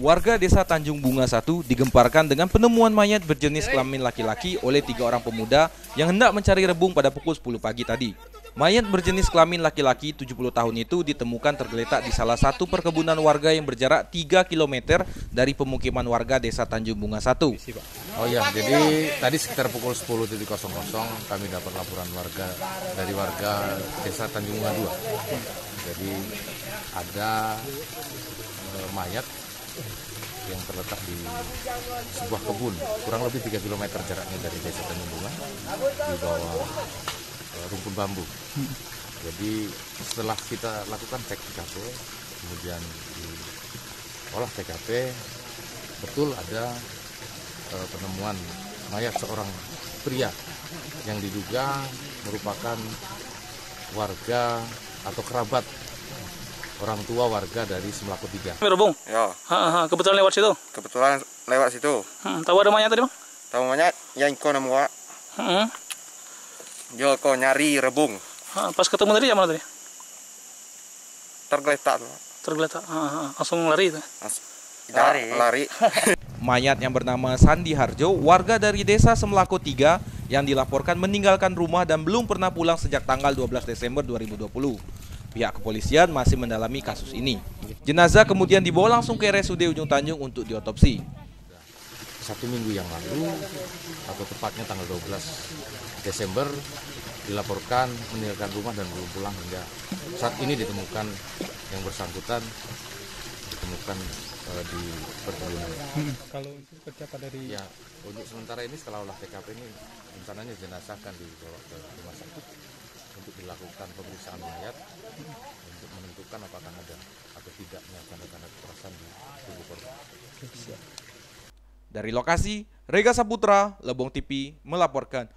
Warga desa Tanjung Bunga 1 digemparkan dengan penemuan mayat berjenis kelamin laki-laki oleh 3 orang pemuda yang hendak mencari rebung pada pukul 10 pagi tadi. Mayat berjenis kelamin laki-laki 70 tahun itu ditemukan tergeletak di salah satu perkebunan warga yang berjarak 3 km dari pemukiman warga desa Tanjung Bunga 1. Oh ya, jadi tadi sekitar pukul 10.00 kami dapat laporan dari warga desa Tanjung Bunga 2. Jadi ada mayat yang terletak di sebuah kebun, kurang lebih 3 km jaraknya dari desa Tanjung Bunga, di bawah rumpun bambu. Jadi setelah kita lakukan cek TKP, kemudian diolah TKP, betul ada penemuan mayat seorang pria yang diduga merupakan warga atau kerabat orang tua warga dari Semelaku 3. Rebung? Ya. Kebetulan lewat situ? Kebetulan lewat situ. Tahu ada mayat tadi, Bang? Tahu mayat yang kau nemu, Wak. Dia kau nyari rebung. Pas ketemu tadi, mana tadi? Tergeletak tuh. Tergeletak. Langsung lari itu? Lari. Mayat yang bernama Sandi Harjo, warga dari desa Semelaku 3 yang dilaporkan meninggalkan rumah dan belum pernah pulang sejak tanggal 12 Desember 2020. Pihak kepolisian masih mendalami kasus ini. Jenazah kemudian dibawa langsung ke RSUD Ujung Tanjung untuk diotopsi. 1 minggu yang lalu, atau tepatnya tanggal 12 Desember, dilaporkan meninggalkan rumah dan belum pulang hingga saat ini ditemukan yang bersangkutan ditemukan di perkebunan. Kalau itu siapa dari? Ya, untuk sementara ini setelah olah TKP ini rencananya jenazah akan dibawa ke rumah sakit untuk dilakukan pemeriksaan mayat untuk menentukan apakah ada atau tidaknya tanda-tanda kekerasan di tubuh korban. Dari lokasi, Rega Saputra, Lebong TV melaporkan.